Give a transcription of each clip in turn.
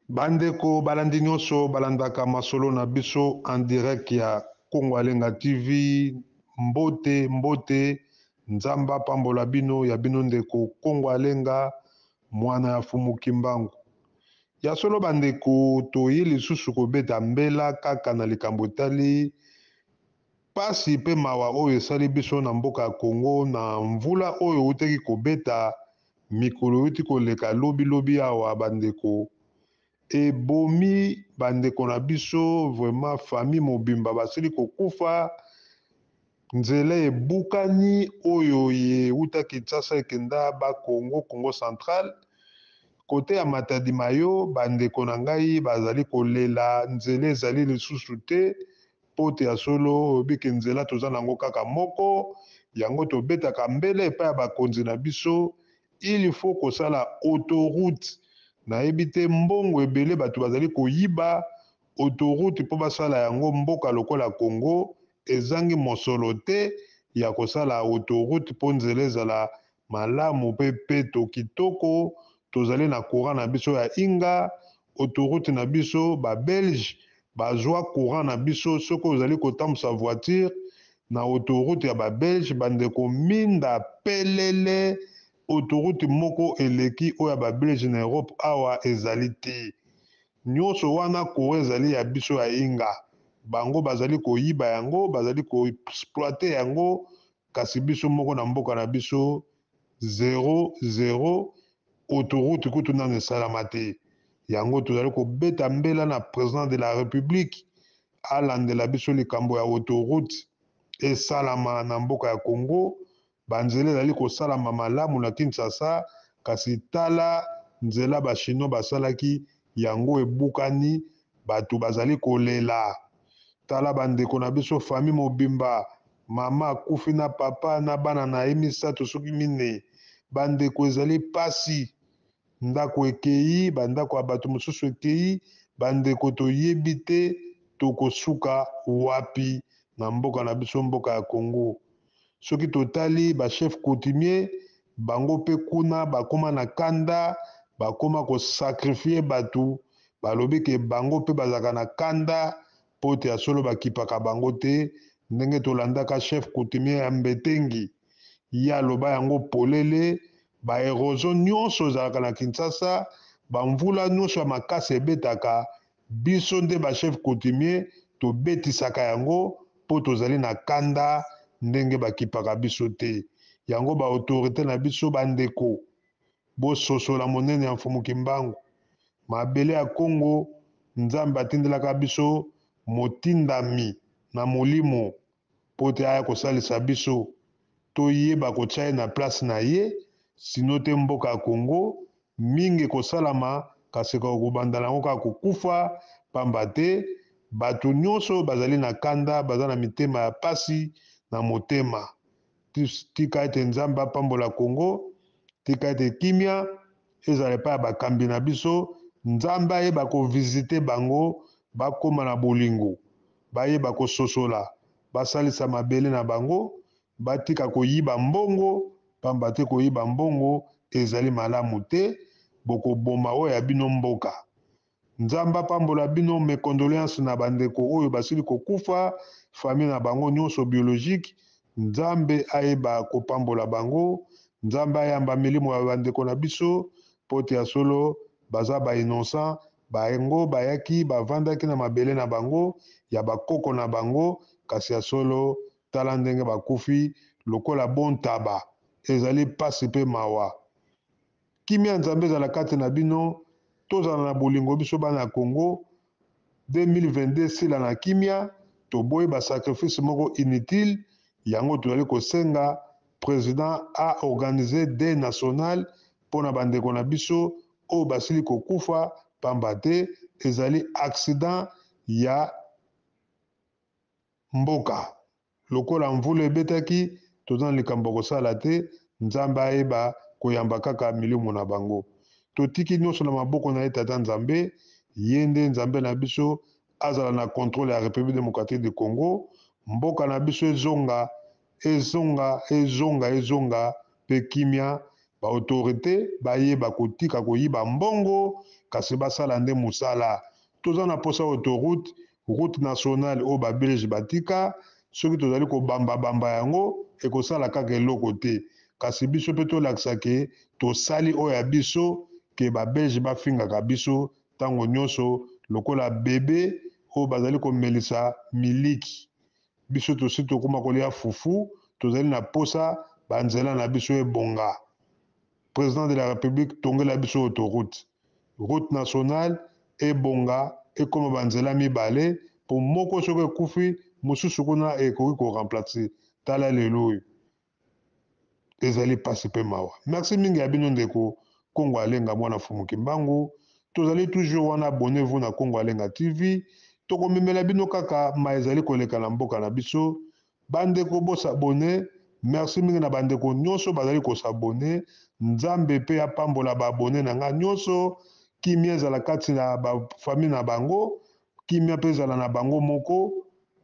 Bandeko balandi nyonso balandaka masolo na biso en direct ya Congo Alenga TV. Mbote mbote, nzamba pambola bino ya bino ndeko Congo Alenga, mwana ya fumu kimbangu ya solo. Bandeko toyi lisusu kobeta mbela kaka na likambo etali pasi pe mawa oyo esali biso na mboka ya Congo na mvula oyo uteki kobeta mikolo uti koleka lobi awa. Bandeko ebomi bandeko na biso, vraiment famille mobimba basili kokufa, nzela ebukani oyo ye uta Kinshasa ekenda ba Congo Central kote ya Matadi Mayo. Bandeko na ngai bazali kolela, nzela ezali lisusu te pote ya solo obiki nzela toza nango kaka moko, yango tobetaka mbele epai ya bakonzi na biso. Il faut kosala autoroute, nayebi te mbongo ebele bato bazali koyiba autoroute mpo basala yango. Mboka lokola Congo ezangi mosolo te ya kosala autoroute mpo nzela ezala malamu mpe peto kitoko. Tozali na courant na biso ya inga, autoroute na biso babelge bazwa courant na biso. Soki ozali kotambusa voiture na autoroute ya babelge, bandeko minda pelele autoroute moko eleki oyo ya babelge na Europe awa ezali te. Nyonso wana courant ezali ya biso ya inga, bango bazali koyiba yango, bazali koexploite yango, kasi biso moko na mboka na biso 0 autoroute kutu nano esalama te. Yango tozali kobeta mbela na président de la république alandela biso likambo ya autoroute esalama na mboka ya Congo. Banzela ezali kosalama malamu na Kinshasa, kasi tala nzela bachinois basalaki yango ebukani, bato bazali kolela. Tala bandeko na biso famille mobimba, mama akufi na papa na bana na ye misato soki mine. Bandeko ezali pasi, ndako ekei, bandako ya bato mosusu ekei. Bandeko toyebi te tokosuka wapi na mboka na biso, mboka ya Congo. Soki totali ba chef coutumier bango pe kuna bakoma na kanda, bakoma kosakrifie bato, balobi ke bango pe bazalaka na kanda pote ya solo bakipaka bango te. Ndenge tolandaka chef coutumier ya Mbetengi ya loba yango polele, ba erosion nyonso ezalaka na Kinshasa, bamvula nyonso ya makasi ebetaka, biso nde ba chef coutumier tobetisaka yango po tozali na kanda ndenge bakipaka biso te. Yango ba autorité na biso bandeko bososola monene ya mfumu kimbangu. Mabele ya Congo nzambe atindelaka biso motindami na molimo po te aya kosalisa biso toyeba kotia ye na place na ye, sino te mboka ya Congo mingi kosalama kasi kobanda nango kaka kokufa, pamba te bato nyonso bazali na kanda, baza na mitema ya pasi na motema. Tika ete nzambe apambola Congo, tika ete kimia ezala epai ya bakambi na biso, nzambe ayeba kovisite bango, bakoma na bolingo, bayeba kososola, basalisa mabele na bango, batika koyiba mbongo, pamba te koyiba mbongo ezali malamu te, bokoboma oyo ya bino mboka. Nzamba apambola bino, mes condoléances na bandeko oyo basili kokufa, famille na bango nyonso biologique. Nzambe ayeba kopambola bango, nzambe ayamba milimo ya bandeko na biso pote ya solo baza ba innocent, bayengo bayaki bavandaki na mabele na bango ya bakoko na bango, kasi ya solo tala ndenge bakufi lokola bon taba, ezali pasi pe mawa. Kimia nzambe ezala kati na bino, tozala na bolingo biso bana ya Congo. 2022 sila na kimia, toboyi basacrifice moko inutile, yango tozali kosenga président a organisé des national mpona bandeko na biso oyo basili kokufa, pamba te ezali accident ya mboka. Lokola mvula ebetaki, toza na likambo kosala te, nzambe ayeba koyamba kaka milimo na bango. Totiki nyonso na maboko na ye tata nzambe, ye nde nzambe na biso azala na contrôle ya République démocratique du Congo. Mboka na biso ezonga pe kimia, ba autorité bayeba kotika koyiba mbongo, kasi basala nde musala toza na posa autoroute route nationale o ba belge batika soki tozali ko bamba yango ekosala kaka eloko te kasi biso pe tolakisa ke tosali oyo ya biso ke ba belge bafingaka biso ntango nyonso lokola bebe oyo bazali komelisa miliki biso tosi tokóma kolia fufu tozali na posa banzela na biso ebonga président de la république tongela biso autoroute route nationale ebonga ekoma banzela mibale po moko soki ekufi mosusu kuna ekoki koremplace tala lelo oyo ezali pasi mpe mawa merci mingi ya bino ndeko Kongo Alenga mwana fumuki mbangu tozali toujours wana abonnez-vous na Kongo Alenga TV tokomemela bino kaka ma ezali koleka na mboka na biso bandeko bosabone merci mingi na bandeko nyonso bazali kosabone nzambe pe apambola baabone na nga nyonso kimia ezala kati na bafamille na bango kimia mpe ezala na bango moko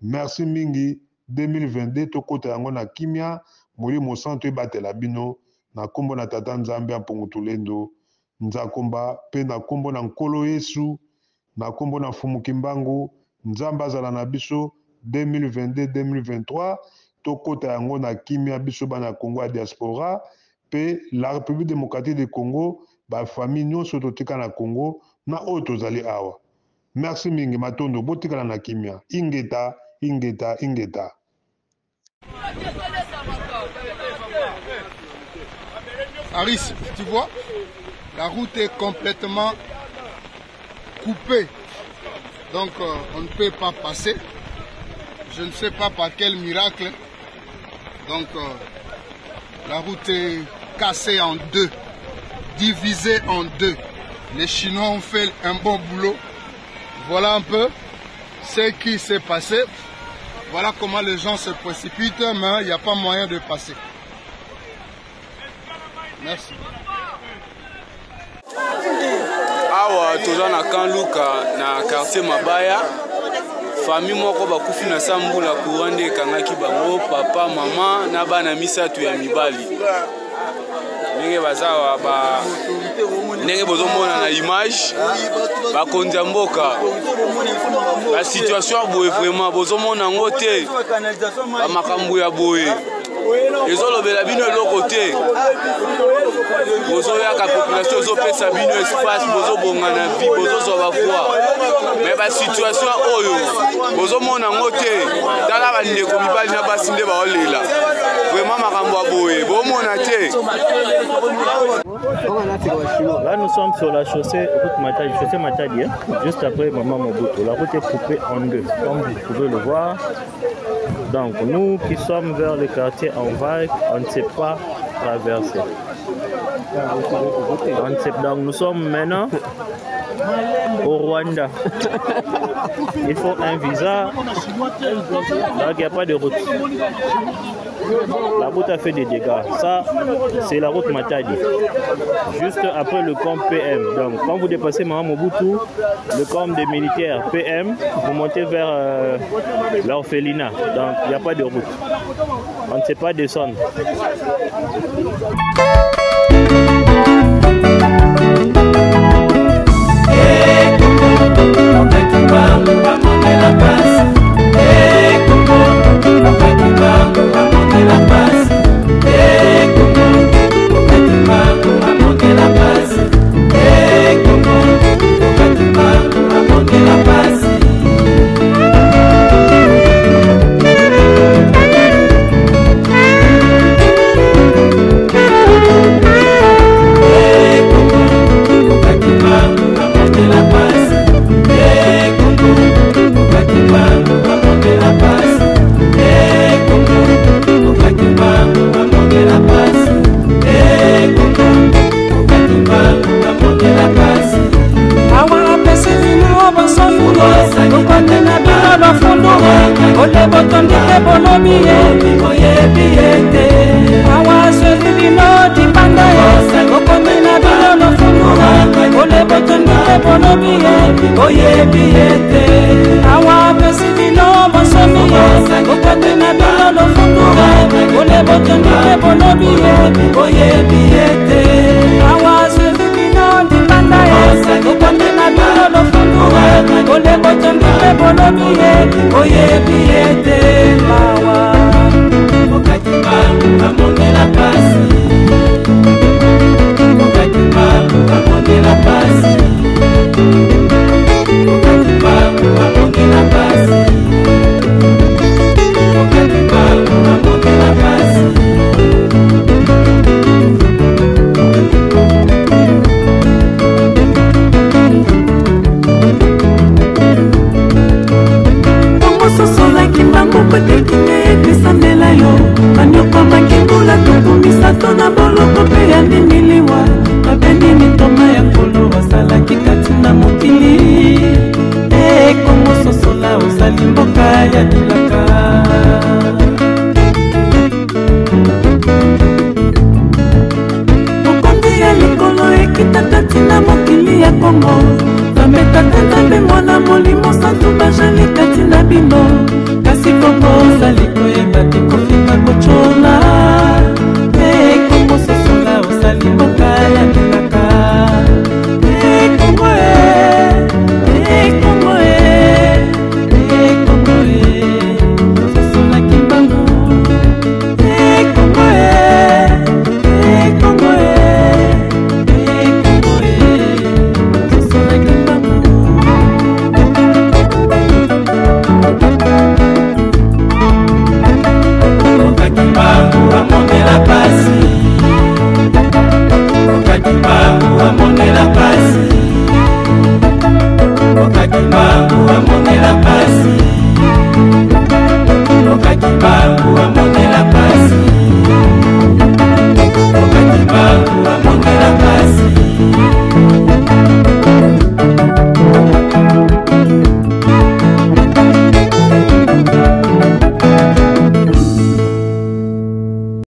merci mingi 2022 tokota yango na kimia molimo santo ebatela bino na kombo na tata nzambe ya mpungutulendo nzakomba pe na kombo na nkolo yesu na kombo na fumuki mbangu nzambe azala na biso 2022-2023 tokota yango na kimia biso bana Congo ya diaspora pe la République démocratique du Congo bafamille nyonso totika na Congo na oyo tozali awa merci mingi matondo botikala na kimia ingeta ingeta ingeta. Aris, tu vois, la route est complètement coupée. Donc on ne peut pas passer. Je ne sais pas par quel miracle. Donc la route est cassée en deux, divisée en deux. Les Chinois ont fait un bon boulot. Voilà un peu ce qui s'est passé. Voilà comment les gens se précipitent, mais il n'y a pas moyen de passer. Merci. Awa toza na Kanluka na quartier Mabaya. Famille moko bakufi na sambula kuwande kangaki bango papa mama na bana misatu ya mibali. Ndenge bazawa ba ndenge bozomona na image bakonza mboka. La situation boye vraiment bozomona ngote ba makambo ya boye. Ezolobela bino eloko te bozoyaka population ezopesa bino espace bozobonga na vie bozozwa bafoi mais basituation oyo bozomona ngo te tala bandeko mibali na basi nde baolela vraiment makambo ya boye bomona te. Là nous sommes sur la chaussée Matadi, hein, juste après Maman Mobutu. La route est coupée en deux comme vous pouvez le voir. Donc nous qui sommes vers le quartier en vague, on ne sait pas traverser. Donc nous sommes maintenant au Rwanda. Il faut un visa, donc il n'y a pas de route. La route a fait des dégâts. Ça, c'est la route Matadi. Juste après le camp PM. Donc quand vous dépassez Maman Mobutu, le camp des militaires PM, vous montez vers l'orphelinat. Donc il n'y a pas de route. On ne sait pas descendre. Oye, bino lofundure oleko tongipe bolobiye oyebiye te mawa okakima amonela pasi okakima amonela pasi okakima amonela pasi okakima amonela pasi Kisandela yo anyoko makingula tukumisa tona boloko pe ya ndimiliwa mabeni mitoma ya kolo wasalaki kati na mokili kongo sosola osali mboka ya dilaka mokonzi ya likolo ekitaka tina mokili ya kongo bametaka nzambe mwana molimo santu bajali kati na bino kasi kongo ozali koyeba te kofika kocola kongo sosola osali mboka ya bilaka kongo kongo kongo sosolaki mbangu kongo kongo kongo sosolaki mbangu amonela pasi okakimangu amonela pasi okakimangu amonela pasi